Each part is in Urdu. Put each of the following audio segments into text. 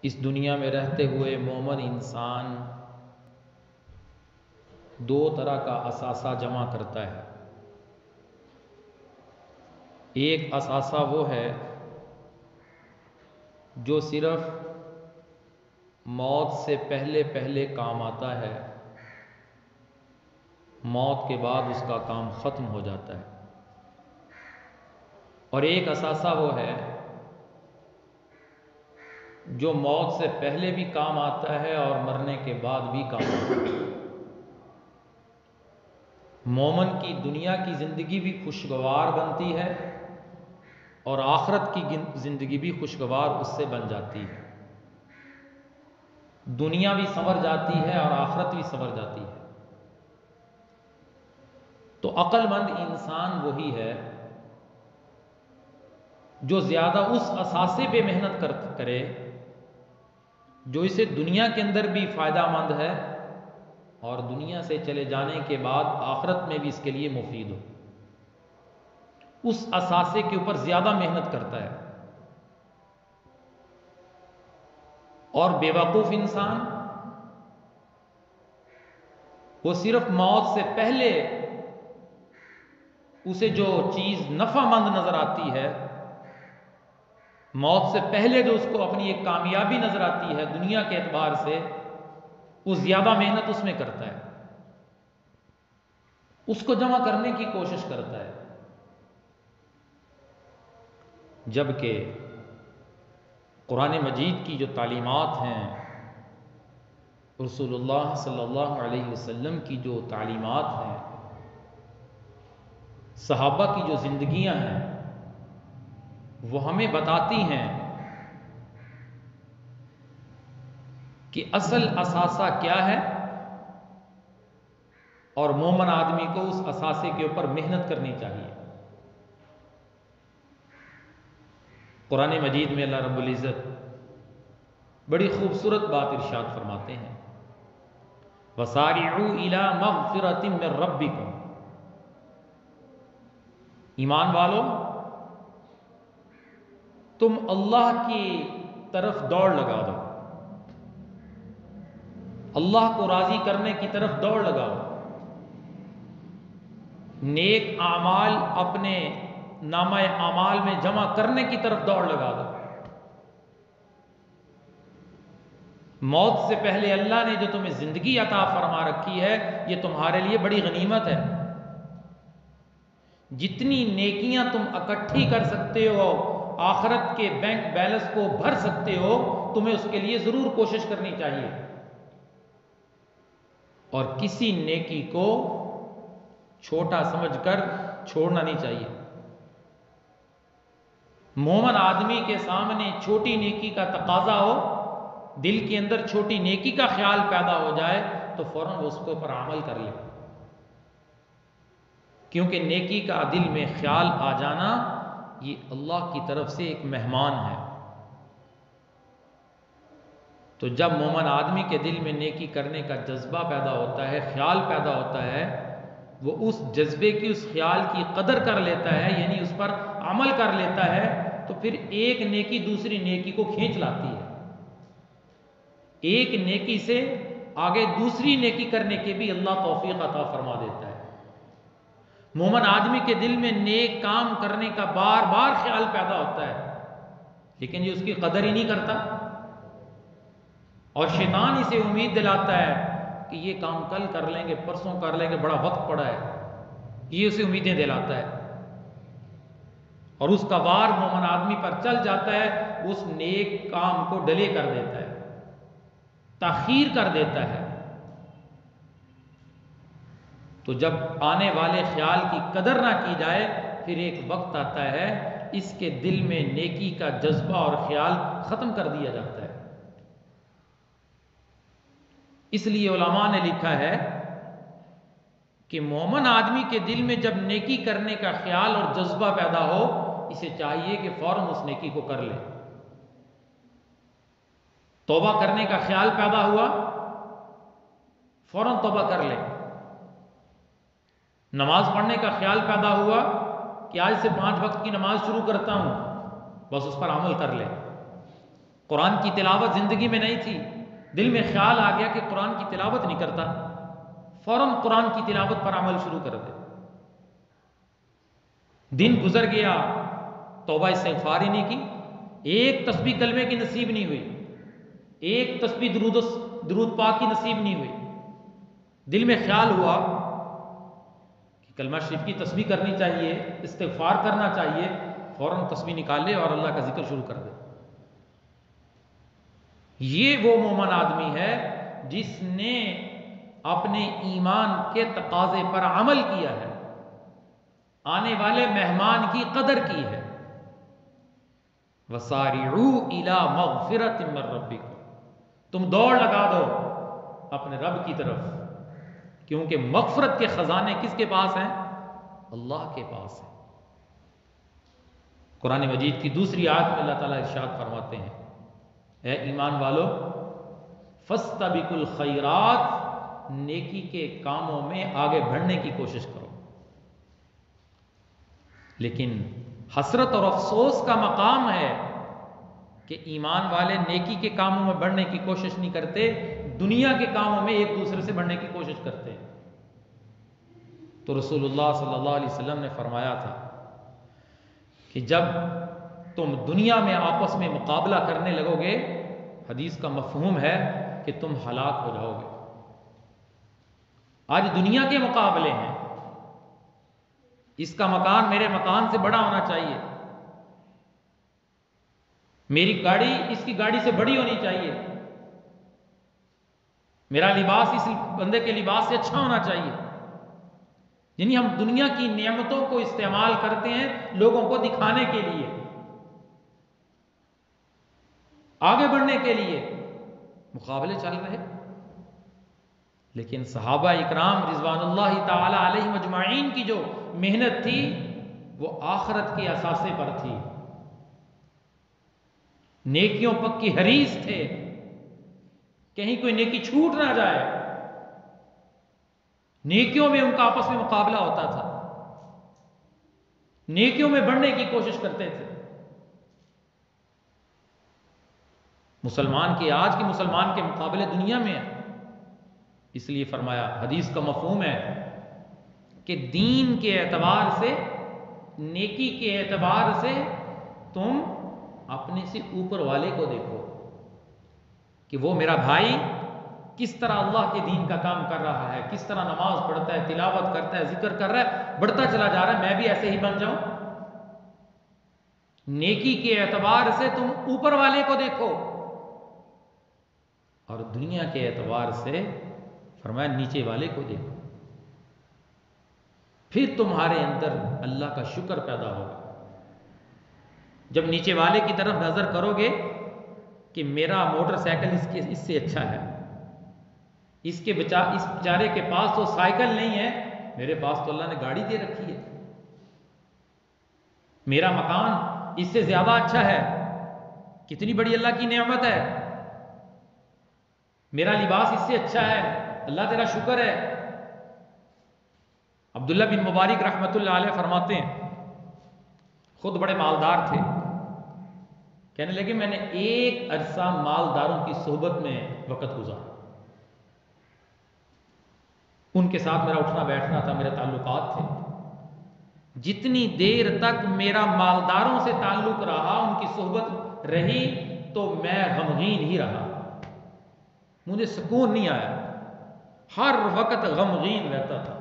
اس دنیا میں رہتے ہوئے مومن انسان دو طرح کا اثاثہ جمع کرتا ہے۔ ایک اثاثہ وہ ہے جو صرف موت سے پہلے پہلے کام آتا ہے، موت کے بعد اس کا کام ختم ہو جاتا ہے۔ اور ایک اثاثہ وہ ہے جو موت سے پہلے بھی کام آتا ہے اور مرنے کے بعد بھی کام آتا ہے۔ مومن کی دنیا کی زندگی بھی خوشگوار بنتی ہے اور آخرت کی زندگی بھی خوشگوار اس سے بن جاتی ہے۔ دنیا بھی سنور جاتی ہے اور آخرت بھی سنور جاتی ہے۔ تو عقل مند انسان وہی ہے جو زیادہ اس اثاثے پہ محنت کرے جو اسے دنیا کے اندر بھی فائدہ مند ہے اور دنیا سے چلے جانے کے بعد آخرت میں بھی اس کے لیے مفید ہو، اس اثاثے کے اوپر زیادہ محنت کرتا ہے۔ اور بے وقوف انسان وہ صرف موت سے پہلے اسے جو چیز نفع مند نظر آتی ہے، موت سے پہلے جو اس کو اپنی ایک کامیابی نظر آتی ہے دنیا کے اعتبار سے، وہ زیادہ محنت اس میں کرتا ہے، اس کو جمع کرنے کی کوشش کرتا ہے۔ جبکہ قرآن مجید کی جو تعلیمات ہیں، رسول اللہ صلی اللہ علیہ وسلم کی جو تعلیمات ہیں، صحابہ کی جو زندگیاں ہیں، وہ ہمیں بتاتی ہیں کہ اصل اثاثہ کیا ہے اور مومن آدمی کو اس اثاثے کے اوپر محنت کرنی چاہیے۔ قرآن مجید میں اللہ رب العزت بڑی خوبصورت بات ارشاد فرماتے ہیں، وَسَارِعُوا إِلَى مَغْفِرَةٍ مِّن رَبِّكُمْ۔ ایمان والو، تم اللہ کی طرف دوڑ لگا دو، اللہ کو راضی کرنے کی طرف دوڑ لگاؤ، نیک اعمال اپنے نامہ اعمال میں جمع کرنے کی طرف دوڑ لگا دو۔ موت سے پہلے اللہ نے جو تمہیں زندگی عطا فرما رکھی ہے، یہ تمہارے لیے بڑی غنیمت ہے۔ جتنی نیکیاں تم اکٹھی کر سکتے ہو، آخرت کے بینک بیلنس کو بھر سکتے ہو، تمہیں اس کے لیے ضرور کوشش کرنی چاہیے، اور کسی نیکی کو چھوٹا سمجھ کر چھوڑنا نہیں چاہیے۔ مومن آدمی کے سامنے چھوٹی نیکی کا تقاضا ہو، دل کے اندر چھوٹی نیکی کا خیال پیدا ہو جائے تو فوراً اس کے اوپر عمل کر لے، کیونکہ نیکی کا دل میں خیال آ جانا یہ اللہ کی طرف سے ایک مہمان ہے۔ تو جب مومن آدمی کے دل میں نیکی کرنے کا جذبہ پیدا ہوتا ہے، خیال پیدا ہوتا ہے، وہ اس جذبے کی، اس خیال کی قدر کر لیتا ہے، یعنی اس پر عمل کر لیتا ہے، تو پھر ایک نیکی دوسری نیکی کو کھینچ لاتی ہے، ایک نیکی سے آگے دوسری نیکی کرنے کے بھی اللہ توفیق عطا فرما دیتا ہے۔ مومن آدمی کے دل میں نیک کام کرنے کا بار بار خیال پیدا ہوتا ہے، لیکن یہ اس کی قدر ہی نہیں کرتا، اور شیطان اسے امید دلاتا ہے کہ یہ کام کل کر لیں گے، پرسوں کر لیں گے، بڑا وقت پڑا ہے، یہ اسے امیدیں دلاتا ہے، اور اس کا وار مومن آدمی پر چل جاتا ہے، اس نیک کام کو ڈیلے کر دیتا ہے، تاخیر کر دیتا ہے۔ تو جب آنے والے خیال کی قدر نہ کی جائے، پھر ایک وقت آتا ہے اس کے دل میں نیکی کا جذبہ اور خیال ختم کر دیا جاتا ہے۔ اس لیے علماء نے لکھا ہے کہ مومن آدمی کے دل میں جب نیکی کرنے کا خیال اور جذبہ پیدا ہو، اسے چاہیے کہ فوراً اس نیکی کو کر لے۔ توبہ کرنے کا خیال پیدا ہوا، فوراً توبہ کر لے۔ نماز پڑھنے کا خیال پیدا ہوا کہ آج سے 5 وقت کی نماز شروع کرتا ہوں، بس اس پر عمل کر لے۔ قرآن کی تلاوت زندگی میں نہیں تھی، دل میں خیال آ گیا کہ قرآن کی تلاوت نہیں کرتا، فوراً قرآن کی تلاوت پر عمل شروع کر دے۔ دن گزر گیا، توبہ استغفار ہی نہیں کی، ایک تسبیح کلمے کی نصیب نہیں ہوئی، ایک تسبیح درود پاک کی نصیب نہیں ہوئی۔ دل میں خیال ہوا کہ کلمہ شریف کی تسبیح کرنی چاہیے، استغفار کرنا چاہیے، فوراً تسبیح نکال لے اور اللہ کا ذکر شروع کر دے۔ یہ وہ مومن آدمی ہے جس نے اپنے ایمان کے تقاضے پر عمل کیا ہے، آنے والے مہمان کی قدر کی ہے۔ وَسَارِعُوا إِلَى مَغْفِرَةٍ مِّن رَّبِّكُمْ، تم دوڑ لگا دو اپنے رب کی طرف، کیونکہ مغفرت کے خزانے کس کے پاس ہیں؟ اللہ کے پاس ہیں۔ قرآن مجید کی دوسری آیت میں اللہ تعالیٰ ارشاد فرماتے ہیں، اے ایمان والو فَاسْتَبِقُوا الْخَيْرَاتِ، نیکی کے کاموں میں آگے بڑھنے کی کوشش کرو۔ لیکن حسرت اور افسوس کا مقام ہے کہ ایمان والے نیکی کے کاموں میں بڑھنے کی کوشش نہیں کرتے، دنیا کے کاموں میں ایک دوسرے سے بڑھنے کی کوشش کرتے ہیں۔ تو رسول اللہ صلی اللہ علیہ وسلم نے فرمایا تھا کہ جب تم دنیا میں آپس میں مقابلہ کرنے لگو گے، حدیث کا مفہوم ہے کہ تم ہلاک ہو جاؤ گے۔ آج دنیا کے مقابلے ہیں، اس کا مکان میرے مکان سے بڑا ہونا چاہیے، میری گاڑی اس کی گاڑی سے بڑی ہونی چاہیے، میرا لباس اس بندے کے لباس سے اچھا ہونا چاہیے۔ یعنی ہم دنیا کی نعمتوں کو استعمال کرتے ہیں لوگوں کو دکھانے کے لیے، آگے بڑھنے کے لیے، مقابلے چل رہے۔ لیکن صحابہ اکرام رضوان اللہ تعالی علیہم اجمعین کی جو محنت تھی وہ آخرت کے اثاثے پر تھی، نیکیوں پک کی حریص تھے، کہیں کوئی نیکی چھوٹ نہ جائے، نیکیوں میں ان کا آپس میں مقابلہ ہوتا تھا، نیکیوں میں بڑھنے کی کوشش کرتے تھے۔ مسلمان کے آج کے مسلمان کے مقابلے دنیا میں ہے، اس لیے فرمایا، حدیث کا مفہوم ہے کہ دین کے اعتبار سے، نیکی کے اعتبار سے تم اپنے سے اوپر والے کو دیکھو کہ وہ میرا بھائی کس طرح اللہ کے دین کا کام کر رہا ہے، کس طرح نماز پڑھتا ہے، تلاوت کرتا ہے، ذکر کر رہا ہے، بڑھتا چلا جا رہا ہے، میں بھی ایسے ہی بن جاؤں۔ نیکی کے اعتبار سے تم اوپر والے کو دیکھو، اور دنیا کے اعتبار سے فرمایا نیچے والے کو دیکھو، پھر تمہارے اندر اللہ کا شکر پیدا ہوگا۔ جب نیچے والے کی طرف نظر کرو گے کہ میرا موٹر سائیکل اس سے اچھا ہے، اس بیچارے کے پاس تو سائیکل نہیں ہے، میرے پاس تو اللہ نے گاڑی دے رکھی ہے، میرا مکان اس سے زیادہ اچھا ہے، کتنی بڑی اللہ کی نعمت ہے، میرا لباس اس سے اچھا ہے، اللہ تیرا شکر ہے۔ عبداللہ بن مبارک رحمۃ اللہ علیہ فرماتے ہیں، خود بڑے مالدار تھے، کہنے لگے میں نے ایک عرصہ مالداروں کی صحبت میں وقت گزارا، ان کے ساتھ میرا اٹھنا بیٹھنا تھا، میرے تعلقات تھے، جتنی دیر تک میرا مالداروں سے تعلق رہا، ان کی صحبت رہی، تو میں غمگین ہی رہا، مجھے سکون نہیں آیا، ہر وقت غمگین رہتا تھا۔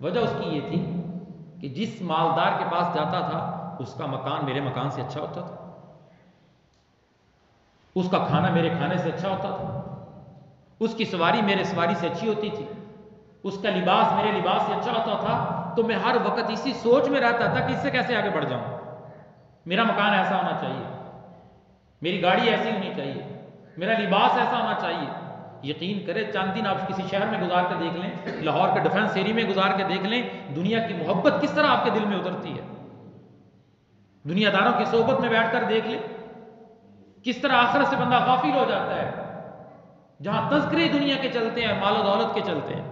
وجہ اس کی یہ تھی کہ جس مالدار کے پاس جاتا تھا اس کا مکان میرے مکان سے اچھا ہوتا تھا، اس کا کھانا میرے کھانے سے اچھا ہوتا تھا، اس کی سواری میرے سواری سے اچھی ہوتی تھی، اس کا لباس میرے لباس سے اچھا ہوتا تھا، تو میں ہر وقت اسی سوچ میں رہتا تھا کہ اس سے کیسے آگے بڑھ جاؤں، میرا مکان ایسا ہونا چاہیے، میری گاڑی ایسی ہونی چاہیے، میرا لباس ایسا ہونا چاہیے۔ یقین کرے چاند دن آپ کسی شہر میں گزار کے دیکھ لیں، لاہور کے ڈیفنس ایریا میں گزار کے دیکھ لیں، دنیا کی محبت کس طرح آپ کے دل میں اترتی ہے، دنیا داروں کی صحبت میں بیٹھ کر دیکھ لیں کس طرح آخرت سے بندہ غافل ہو جاتا ہے، جہاں تذکرے دنیا کے چلتے ہیں، مال و دولت کے چلتے ہیں،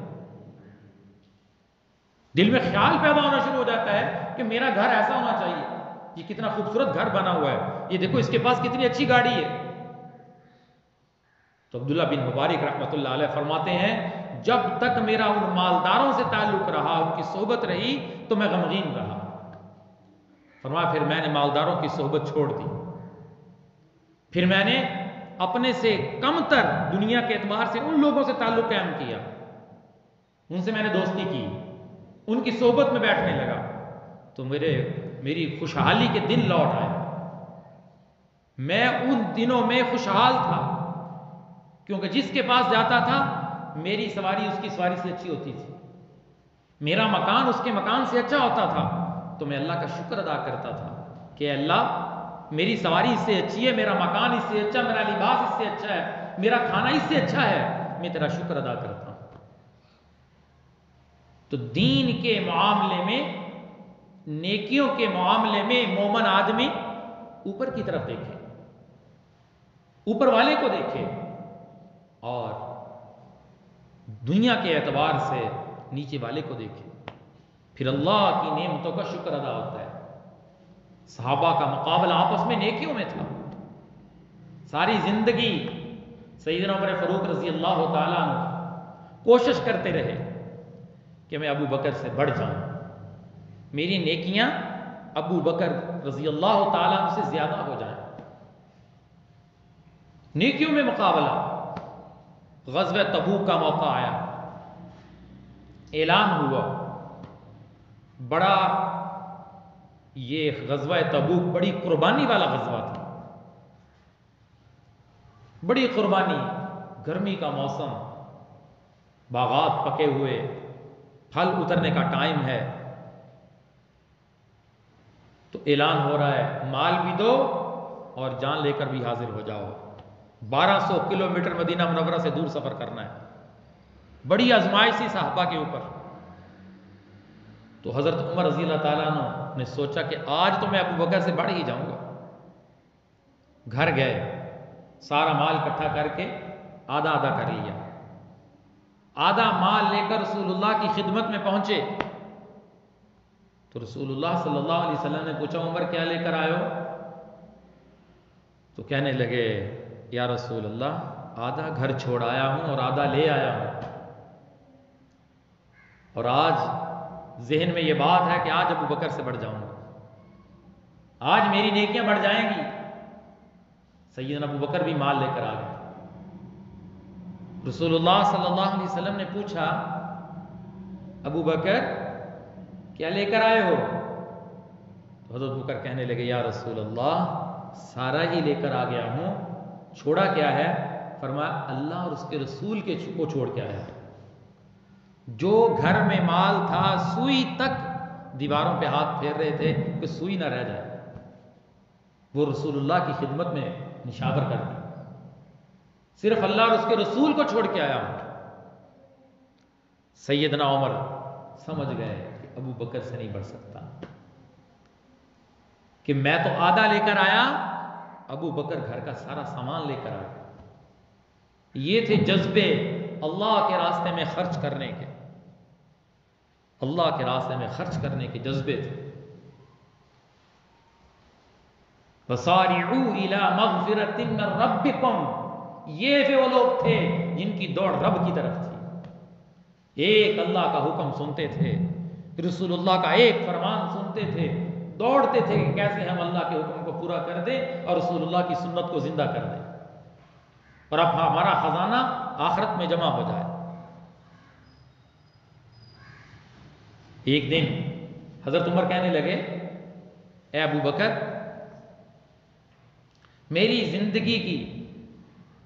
دل میں خیال پیدا ہونا شروع ہو جاتا ہے کہ میرا گھر ایسا ہونا چاہیے، یہ کتنا خوبصورت گھر بنا ہوا ہے، یہ دیکھو اس کے پاس کتنی اچھی گاڑی ہے، تو عبداللہ بن مبارک رحمۃ اللہ علیہ فرماتے ہیں جب تک میرا ان مالداروں سے تعلق رہا، ان کی صحبت رہی تو میں غمگین رہا۔ فرمایا پھر میں نے مالداروں کی صحبت چھوڑ دی، پھر میں نے اپنے سے کم تر دنیا کے اعتبار سے ان لوگوں سے تعلق قائم کیا، ان سے میں نے دوستی کی، ان کی صحبت میں بیٹھنے لگا، تو میری خوشحالی کے دن لوٹ آئے۔ میں ان دنوں میں خوشحال تھا، کیونکہ جس کے پاس جاتا تھا میری سواری اس کی سواری سے اچھی ہوتی تھی، میرا مکان اس کے مکان سے اچھا ہوتا تھا، تو میں اللہ کا شکر ادا کرتا تھا کہ اللہ میری سواری اس سے اچھی ہے، میرا مکان اس سے اچھا، میرا لباس اس سے اچھا ہے، میرا کھانا اس سے اچھا ہے، میں تیرا شکر ادا کرتا ہوں۔ تو دین کے معاملے میں، نیکیوں کے معاملے میں مومن آدمی اوپر کی طرف دیکھے، اوپر والے کو دیکھے، اور دنیا کے اعتبار سے نیچے والے کو دیکھے، پھر اللہ کی نعمتوں کا شکر ادا ہوتا ہے۔ صحابہ کا مقابلہ آپس میں نیکیوں میں تھا، ساری زندگی سیدنا عمر فاروق رضی اللہ تعالیٰ عنہ کوشش کرتے رہے کہ میں ابو بکر سے بڑھ جاؤں، میری نیکیاں ابو بکر رضی اللہ تعالیٰ عنہ سے زیادہ ہو جائیں۔ نیکیوں میں مقابلہ۔ غزوہ تبوک کا موقع آیا، اعلان ہوا، بڑا یہ غزوہ تبوک بڑی قربانی والا غزوہ تھا، بڑی قربانی، گرمی کا موسم، باغات پکے ہوئے، پھل اترنے کا ٹائم ہے، تو اعلان ہو رہا ہے مال بھی دو اور جان لے کر بھی حاضر ہو جاؤ۔ 1200 کلومیٹر مدینہ منورہ سے دور سفر کرنا ہے، بڑی آزمائش تھی صحابہ کے اوپر۔ تو حضرت عمر رضی اللہ تعالیٰ عنہ نے سوچا کہ آج تو میں ابو بکر سے بڑھ ہی جاؤں گا۔ گھر گئے، سارا مال اکٹھا کر کے آدھا آدھا کر لیا، آدھا مال لے کر رسول اللہ کی خدمت میں پہنچے، تو رسول اللہ صلی اللہ علیہ وسلم نے پوچھا عمر کیا لے کر آئے ہو؟ تو کہنے لگے یا رسول اللہ آدھا گھر چھوڑ آیا ہوں اور آدھا لے آیا ہوں، اور آج ذہن میں یہ بات ہے کہ آج ابو بکر سے بڑھ جاؤں گا، آج میری نیکیاں بڑھ جائیں گی۔ سیدنا ابو بکر بھی مال لے کر آ گئے۔ رسول اللہ صلی اللہ علیہ وسلم نے پوچھا ابو بکر کیا لے کر آئے ہو؟ تو حضرت ابو بکر کہنے لگے یا رسول اللہ سارا ہی لے کر آ گیا ہوں، چھوڑا کیا ہے؟ فرمایا اللہ اور اس کے رسول کو چھوڑ کے آیا۔ جو گھر میں مال تھا سوئی تک دیواروں پہ ہاتھ پھیر رہے تھے کہ سوئی نہ رہ جائے، وہ رسول اللہ کی خدمت میں نشاور کر دی، صرف اللہ اور اس کے رسول کو چھوڑ کے آیا ہوں۔ سیدنا عمر سمجھ گئے کہ ابو بکر سے نہیں بڑھ سکتا، کہ میں تو آدھا لے کر آیا، ابو بکر گھر کا سارا سامان لے کر آیا۔ یہ تھے جذبے اللہ کے راستے میں خرچ کرنے کے، اللہ کے راستے میں خرچ کرنے کے جذبے تھے۔ وَسَارِعُوا إِلَى مَغْفِرَةٍ مِّن رَبِّكُمْ، یہ وہ لوگ تھے جن کی دوڑ رب کی طرف تھی، ایک اللہ کا حکم سنتے تھے، رسول اللہ کا ایک فرمان سنتے تھے، دوڑتے تھے کہ کیسے ہم اللہ کے حکم کو پورا کر دیں اور رسول اللہ کی سنت کو زندہ کر دیں، اور اب ہمارا خزانہ آخرت میں جمع ہو جائے۔ ایک دن حضرت عمر کہنے لگے اے ابو بکر میری زندگی کی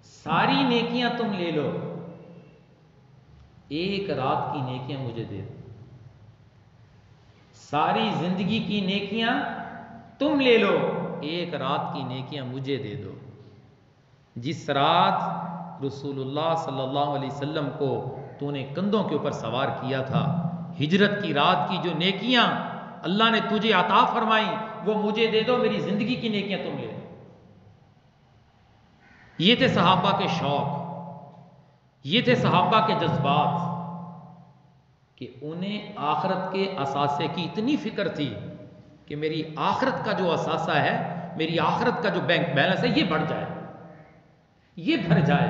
ساری نیکیاں تم لے لو، ایک رات کی نیکیاں مجھے دے دو، ساری زندگی کی نیکیاں تم لے لو، ایک رات کی نیکیاں مجھے دے دو۔ جس رات رسول اللہ صلی اللہ علیہ وسلم کو تو نے کندھوں کے اوپر سوار کیا تھا، ہجرت کی رات کی جو نیکیاں اللہ نے تجھے عطا فرمائی وہ مجھے دے دو، میری زندگی کی نیکیاں تم لے لو۔ یہ تھے صحابہ کے شوق، یہ تھے صحابہ کے جذبات، کہ انہیں آخرت کے اثاثے کی اتنی فکر تھی کہ میری آخرت کا جو اثاثہ ہے، میری آخرت کا جو بینک بیلنس ہے یہ بڑھ جائے، یہ بھر جائے۔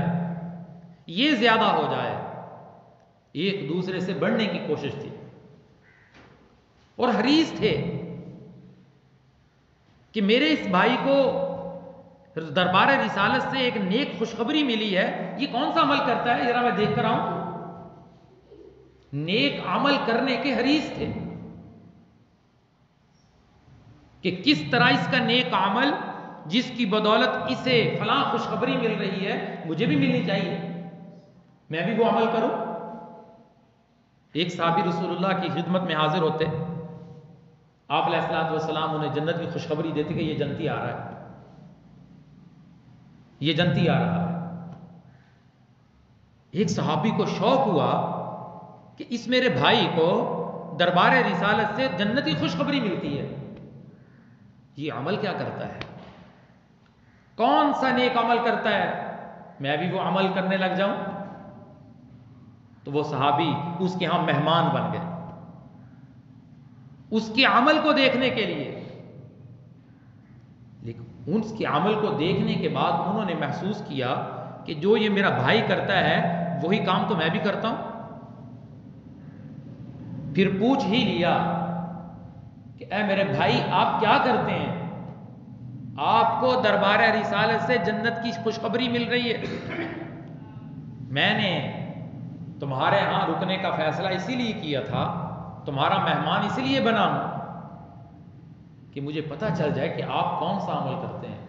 یہ زیادہ ہو جائے، ایک دوسرے سے بڑھنے کی کوشش تھی اور حریص تھے کہ میرے اس بھائی کو دربار رسالت سے ایک نیک خوشخبری ملی ہے، یہ کون سا عمل کرتا ہے ذرا میں دیکھ کر آؤں۔ نیک عمل کرنے کے حریص تھے کہ کس طرح اس کا نیک عمل جس کی بدولت اسے فلاں خوشخبری مل رہی ہے مجھے بھی ملنی چاہیے، میں بھی وہ عمل کروں۔ ایک صحابی رسول اللہ کی خدمت میں حاضر ہوتے، آپ علیہ الصلوۃ والسلام انہیں جنت کی خوشخبری دیتے کہ یہ جنتی آ رہا ہے، یہ جنتی آ رہا ہے۔ ایک صحابی کو شوق ہوا کہ اس میرے بھائی کو دربار رسالت سے جنت کی خوشخبری ملتی ہے، یہ عمل کیا کرتا ہے، کون سا نیک عمل کرتا ہے، میں بھی وہ عمل کرنے لگ جاؤں۔ تو وہ صحابی اس کے ہاں مہمان بن گئے اس کے عمل کو دیکھنے کے لیے، لیکن اس کے عمل کو دیکھنے کے بعد انہوں نے محسوس کیا کہ جو یہ میرا بھائی کرتا ہے وہی کام تو میں بھی کرتا ہوں۔ پھر پوچھ ہی لیا کہ اے میرے بھائی آپ کیا کرتے ہیں، آپ کو دربار رسالت سے جنت کی خوشخبری مل رہی ہے، میں نے تمہارے ہاں رکنے کا فیصلہ اسی لیے کیا تھا، تمہارا مہمان اسی لیے بنا ہوں کہ مجھے پتہ چل جائے کہ آپ کون سا عمل کرتے ہیں،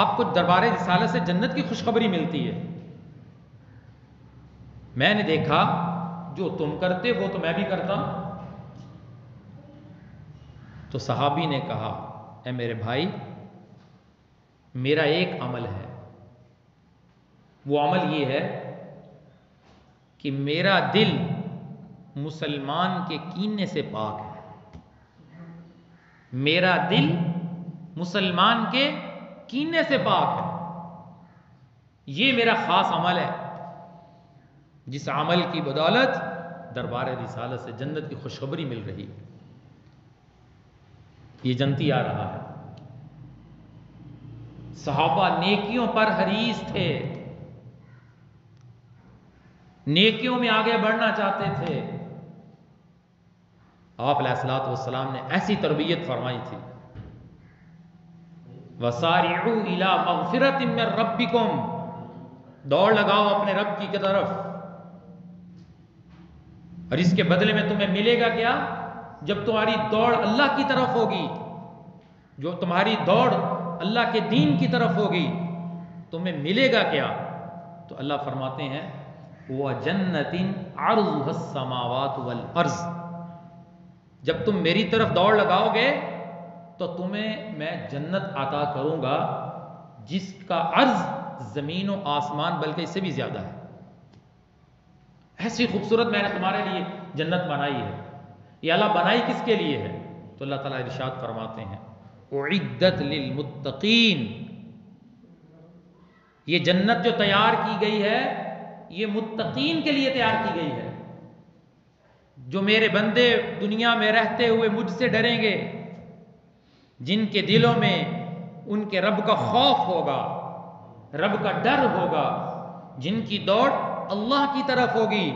آپ کو دربار رسالت سے جنت کی خوشخبری ملتی ہے، میں نے دیکھا جو تم کرتے وہ تو میں بھی کرتا ہوں۔ تو صحابی نے کہا اے میرے بھائی میرا ایک عمل ہے، وہ عمل یہ ہے کہ میرا دل مسلمان کے کینے سے پاک ہے، میرا دل مسلمان کے کینے سے پاک ہے، یہ میرا خاص عمل ہے جس عمل کی بدولت دربار رسالت سے جنت کی خوشخبری مل رہی، یہ جنتی آ رہا ہے۔ صحابہ نیکیوں پر حریص تھے، نیکیوں میں آگے بڑھنا چاہتے تھے، آپ علیہ الصلوۃ والسلام نے ایسی تربیت فرمائی تھی، وَسَارِعُوا إِلَىٰ مَغْفِرَةٍ مِّن رَبِّكُمْ، دوڑ لگاؤ اپنے رب کی طرف، اور اس کے بدلے میں تمہیں ملے گا کیا، جب تمہاری دوڑ اللہ کی طرف ہوگی، جو تمہاری دوڑ اللہ کے دین کی طرف ہوگی تمہیں ملے گا کیا؟ تو اللہ فرماتے ہیں وَجَنَّةٍ عَرْضُهَا السَّمَاوَاتُ وَالْأَرْضُ، جب تم میری طرف دوڑ لگاؤ گے تو تمہیں میں جنت عطا کروں گا جس کا عرض زمین و آسمان بلکہ اس سے بھی زیادہ ہے، ایسی خوبصورت میں نے تمہارے لیے جنت بنائی ہے۔ یہ اللہ بنائی کس کے لیے ہے؟ تو اللہ تعالیٰ ارشاد فرماتے ہیں اعدت للمتقین، یہ جنت جو تیار کی گئی ہے یہ متقین کے لیے تیار کی گئی ہے، جو میرے بندے دنیا میں رہتے ہوئے مجھ سے ڈریں گے، جن کے دلوں میں ان کے رب کا خوف ہوگا، رب کا ڈر ہوگا، جن کی دوڑ اللہ کی طرف ہوگی،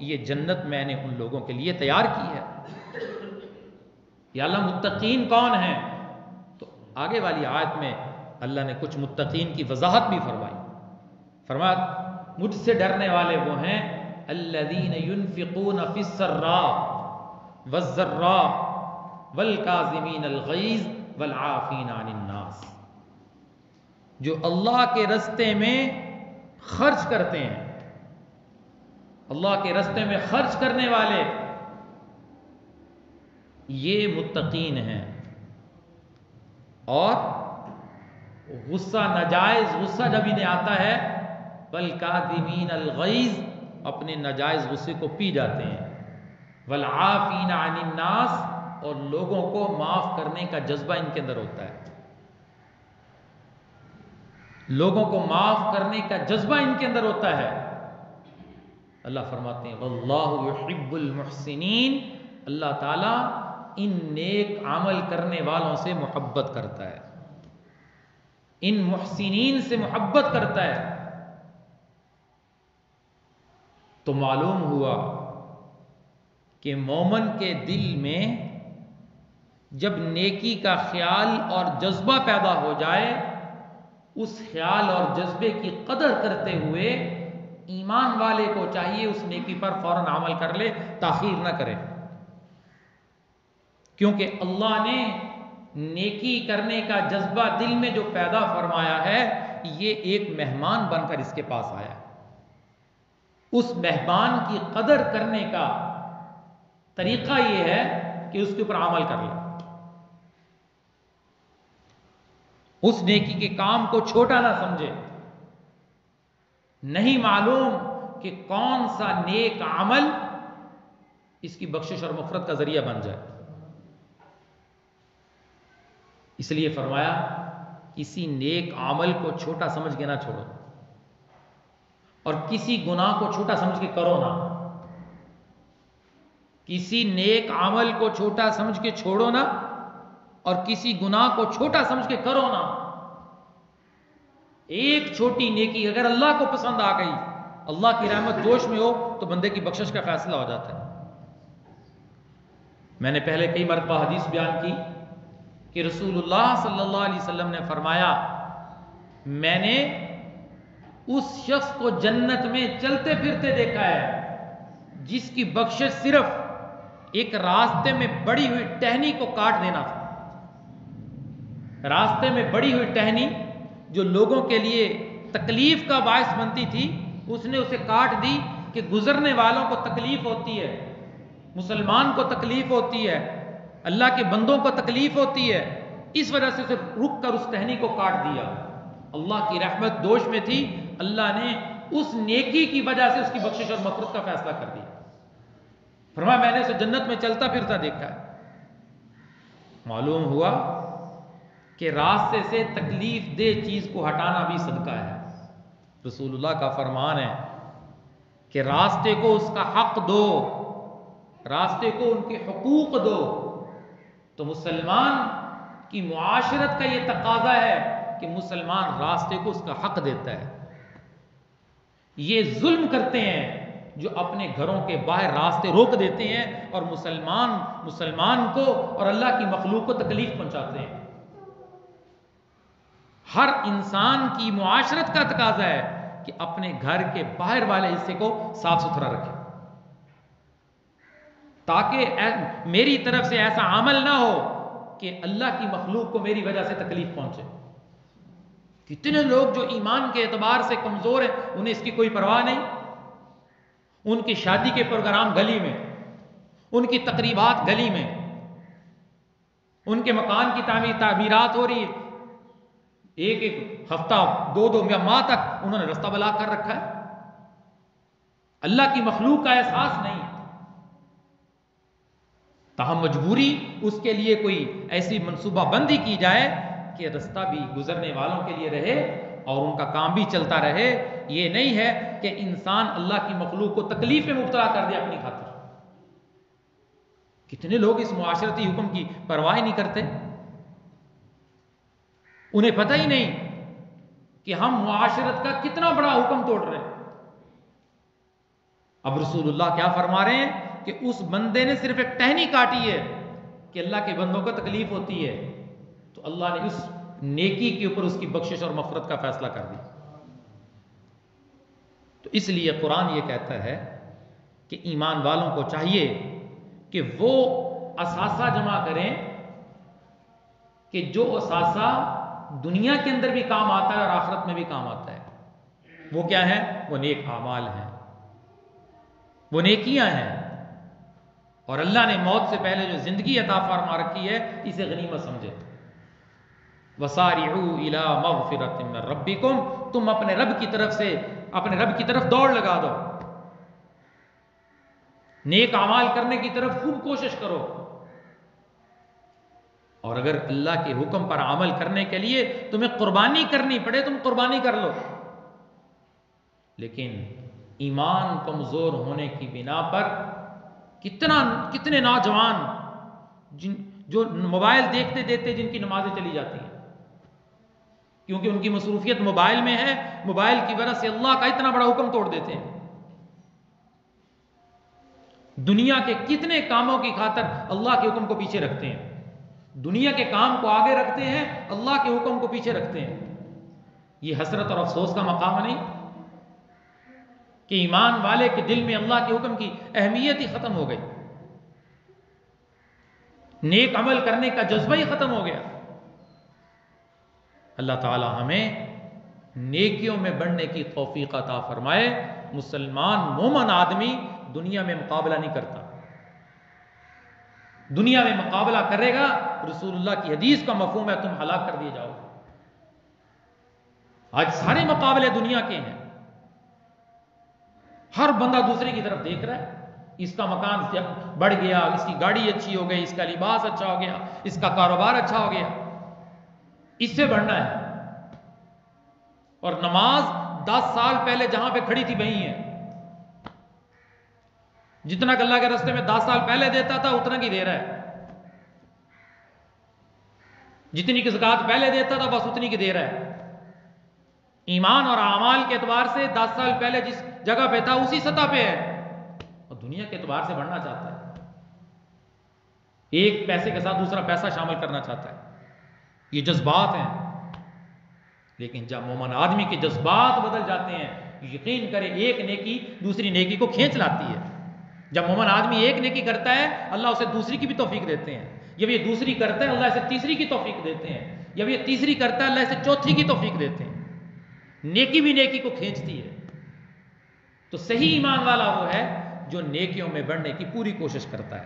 یہ جنت میں نے ان لوگوں کے لیے تیار کی ہے۔ یا اللہ متقین کون ہیں؟ تو آگے والی آیت میں اللہ نے کچھ متقین کی وضاحت بھی فرمائی، فرمایا مجھ سے ڈرنے والے وہ ہیں الذین ينفقون فی السراء والضراء والکاظمین الغیظ والعافین عن الناس، جو اللہ کے رستے میں خرچ کرتے ہیں، اللہ کے رستے میں خرچ کرنے والے یہ متقین ہیں، اور غصہ ناجائز غصہ جب انہیں آتا ہے والکاظمین الغیظ، اپنے ناجائز غصے کو پی جاتے ہیں، والعافین عن الناس، اور لوگوں کو معاف کرنے کا جذبہ ان کے اندر ہوتا ہے، لوگوں کو معاف کرنے کا جذبہ ان کے اندر ہوتا ہے۔ اللہ فرماتے ہیں واللہ یحب المحسنین، اللہ تعالیٰ ان نیک عمل کرنے والوں سے محبت کرتا ہے، ان محسنین سے محبت کرتا ہے۔ تو معلوم ہوا کہ مومن کے دل میں جب نیکی کا خیال اور جذبہ پیدا ہو جائے، اس خیال اور جذبے کی قدر کرتے ہوئے ایمان والے کو چاہیے اس نیکی پر فوراً عمل کر لے، تاخیر نہ کرے، کیونکہ اللہ نے نیکی کرنے کا جذبہ دل میں جو پیدا فرمایا ہے، یہ ایک مہمان بن کر اس کے پاس آیا، اس مہمان کی قدر کرنے کا طریقہ یہ ہے کہ اس کے اوپر عمل کر لے، اس نیکی کے کام کو چھوٹا نہ سمجھے، نہیں معلوم کہ کون سا نیک عمل اس کی بخشش اور مغفرت کا ذریعہ بن جائے، اس لیے فرمایا کسی نیک عمل کو چھوٹا سمجھ کے نہ چھوڑو، اور کسی گناہ کو چھوٹا سمجھ کے کرو نہ، کسی نیک عمل کو چھوٹا سمجھ کے چھوڑو نہ، اور کسی گناہ کو چھوٹا سمجھ کے کرو نہ۔ ایک چھوٹی نیکی اگر اللہ کو پسند آ گئی، اللہ کی رحمت جوش میں ہو، تو بندے کی بخشش کا فیصلہ ہو جاتا ہے۔ میں نے پہلے کئی مرتبہ حدیث بیان کی کہ رسول اللہ صلی اللہ علیہ وسلم نے فرمایا، میں نے اس شخص کو جنت میں چلتے پھرتے دیکھا ہے جس کی بخشش صرف ایک راستے میں بڑی ہوئی ٹہنی کو کاٹ دینا تھا۔ راستے میں بڑی ہوئی ٹہنی جو لوگوں کے لیے تکلیف کا باعث بنتی تھی، اس نے اسے کاٹ دی کہ گزرنے والوں کو تکلیف ہوتی ہے، مسلمان کو تکلیف ہوتی ہے، اللہ کے بندوں کو تکلیف ہوتی ہے، اس وجہ سے اسے رک کر اس ٹہنی کو کاٹ دیا۔ اللہ کی رحمت دوش میں تھی، اللہ نے اس نیکی کی وجہ سے اس کی بخشش اور مغفرت کا فیصلہ کر دیا۔ فرمایا میں نے اسے جنت میں چلتا پھرتا دیکھا ہے۔ معلوم ہوا کہ راستے سے تکلیف دہ چیز کو ہٹانا بھی صدقہ ہے۔ رسول اللہ کا فرمان ہے کہ راستے کو اس کا حق دو، راستے کو ان کے حقوق دو۔ تو مسلمان کی معاشرت کا یہ تقاضا ہے کہ مسلمان راستے کو اس کا حق دیتا ہے۔ یہ ظلم کرتے ہیں جو اپنے گھروں کے باہر راستے روک دیتے ہیں اور مسلمان کو اور اللہ کی مخلوق کو تکلیف پہنچاتے ہیں۔ ہر انسان کی معاشرت کا تقاضا ہے کہ اپنے گھر کے باہر والے حصے کو صاف ستھرا رکھے، تاکہ میری طرف سے ایسا عمل نہ ہو کہ اللہ کی مخلوق کو میری وجہ سے تکلیف پہنچے۔ کتنے لوگ جو ایمان کے اعتبار سے کمزور ہیں، انہیں اس کی کوئی پرواہ نہیں، ان کی شادی کے پروگرام گلی میں، ان کی تقریبات گلی میں، ان کے مکان کی تعمیرات ہو رہی ہے، ایک ہفتہ دو ماہ تک انہوں نے رستہ بلاک کر رکھا ہے۔ اللہ کی مخلوق کا احساس نہیں ہے، تاہم مجبوری اس کے لیے کوئی ایسی منصوبہ بندی کی جائے کہ رستہ بھی گزرنے والوں کے لیے رہے اور ان کا کام بھی چلتا رہے۔ یہ نہیں ہے کہ انسان اللہ کی مخلوق کو تکلیف میں مبتلا کر دے اپنی خاطر۔ کتنے لوگ اس معاشرتی حکم کی پرواہ نہیں کرتے، انہیں پتہ ہی نہیں کہ ہم معاشرت کا کتنا بڑا حکم توڑ رہے ہیں۔ اب رسول اللہ کیا فرما رہے ہیں کہ اس بندے نے صرف ایک ٹہنی کاٹی ہے کہ اللہ کے بندوں کو تکلیف ہوتی ہے، تو اللہ نے اس نیکی کے اوپر اس کی بخشش اور مغفرت کا فیصلہ کر دیا۔ تو اس لیے قرآن یہ کہتا ہے کہ ایمان والوں کو چاہیے کہ وہ اثاثہ جمع کریں کہ جو اثاثہ دنیا کے اندر بھی کام آتا ہے اور آخرت میں بھی کام آتا ہے۔ وہ کیا ہے؟ وہ نیک اعمال ہیں، وہ نیکیاں ہیں، اور اللہ نے موت سے پہلے جو زندگی عطا فرما رکھی ہے اسے غنیمت سمجھے۔ وَسَارِعُوا إِلَىٰ مَغْفِرَةٍ مِّن رَبِّكُمْ، تم اپنے رب کی طرف دوڑ لگا دو، نیک اعمال کرنے کی طرف خوب کوشش کرو، اور اگر اللہ کے حکم پر عمل کرنے کے لیے تمہیں قربانی کرنی پڑے تم قربانی کر لو۔ لیکن ایمان کمزور ہونے کی بنا پر کتنے نوجوان جو موبائل دیکھتے دیکھتے جن کی نمازیں چلی جاتی ہیں، کیونکہ ان کی مصروفیت موبائل میں ہے، موبائل کی وجہ سے اللہ کا اتنا بڑا حکم توڑ دیتے ہیں۔ دنیا کے کتنے کاموں کی خاطر اللہ کے حکم کو پیچھے رکھتے ہیں، دنیا کے کام کو آگے رکھتے ہیں، اللہ کے حکم کو پیچھے رکھتے ہیں۔ یہ حسرت اور افسوس کا مقام نہیں کہ ایمان والے کے دل میں اللہ کے حکم کی اہمیت ہی ختم ہو گئی، نیک عمل کرنے کا جذبہ ہی ختم ہو گیا۔ اللہ تعالی ہمیں نیکیوں میں بڑھنے کی توفیق عطا فرمائے۔ مسلمان مومن آدمی دنیا میں مقابلہ نہیں کرتا، دنیا میں مقابلہ کرے گا رسول اللہ کی حدیث کا مفہوم ہے تم ہلاک کر دیے جاؤ۔ آج سارے مقابلے دنیا کے ہیں، ہر بندہ دوسرے کی طرف دیکھ رہا ہے، اس کا مکان بڑھ گیا، اس کی گاڑی اچھی ہو گئی، اس کا لباس اچھا ہو گیا، اس کا کاروبار اچھا ہو گیا، اس سے بڑھنا ہے۔ اور نماز 10 سال پہلے جہاں پہ کھڑی تھی وہیں ہے، جتنا کہ اللہ کے راستے میں 10 سال پہلے دیتا تھا اتنا کی دے رہا ہے، جتنی کی زکوٰۃ پہلے دیتا تھا بس اتنی کی دے رہا ہے۔ ایمان اور اعمال کے اعتبار سے 10 سال پہلے جس جگہ پہ تھا اسی سطح پہ ہے، اور دنیا کے اعتبار سے بڑھنا چاہتا ہے، ایک پیسے کے ساتھ دوسرا پیسہ شامل کرنا چاہتا ہے۔ یہ جذبات ہیں، لیکن جب مومن آدمی کے جذبات بدل جاتے ہیں، یقین کرے ایک نیکی دوسری نیکی کو کھینچ لاتی ہے۔ جب مومن آدمی ایک نیکی کرتا ہے اللہ اسے دوسری کی بھی توفیق دیتے ہیں، جب یہ دوسری کرتا ہے اللہ اسے تیسری کی توفیق دیتے ہیں، جب یہ تیسری کرتا ہے اللہ اسے چوتھی کی توفیق دیتے ہیں۔ نیکی بھی نیکی کو کھینچتی ہے۔ تو صحیح ایمان والا وہ ہے جو نیکیوں میں بڑھنے کی پوری کوشش کرتا ہے،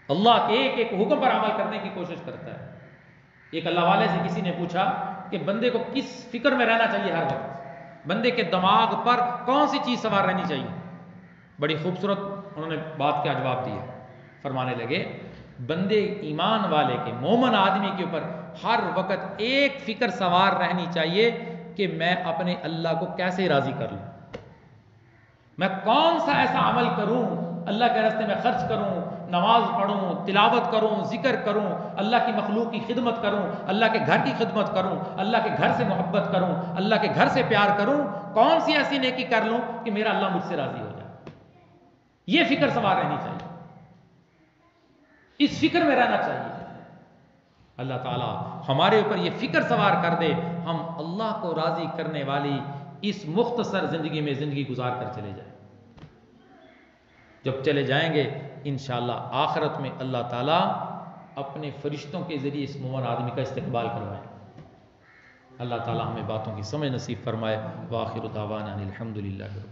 اللہ کے ایک ایک حکم پر عمل کرنے کی کوشش کرتا ہے۔ ایک اللہ والے سے کسی نے پوچھا کہ بندے کو کس فکر میں رہنا چاہیے ہر وقت، بندے کے دماغ پر کون سی چیز سوار رہنی چاہیے؟ بڑی خوبصورت انہوں نے بات کا جواب دیا، فرمانے لگے بندے ایمان والے کے مومن آدمی کے اوپر ہر وقت ایک فکر سوار رہنی چاہیے کہ میں اپنے اللہ کو کیسے راضی کر لوں، میں کون سا ایسا عمل کروں، اللہ کے راستے میں خرچ کروں، نماز پڑھوں، تلاوت کروں، ذکر کروں، اللہ کی مخلوق کی خدمت کروں، اللہ کے گھر کی خدمت کروں، اللہ کے گھر سے محبت کروں، اللہ کے گھر سے پیار کروں، کون سی ایسی نیکی کر لوں کہ میرا اللہ مجھ سے راضی ہو جائے۔ یہ فکر سوار رہنی چاہیے، اس فکر میں رہنا چاہیے۔ اللہ تعالیٰ ہمارے اوپر یہ فکر سوار کر دے، ہم اللہ کو راضی کرنے والی اس مختصر زندگی میں زندگی گزار کر چلے جائیں۔ جب چلے جائیں گے انشاءاللہ آخرت میں اللہ تعالیٰ اپنے فرشتوں کے ذریعے اس مومن آدمی کا استقبال کروائیں۔ اللہ تعالیٰ ہمیں باتوں کی سمجھ نصیب فرمائے۔ وآخر دعوانا الحمدللہ رب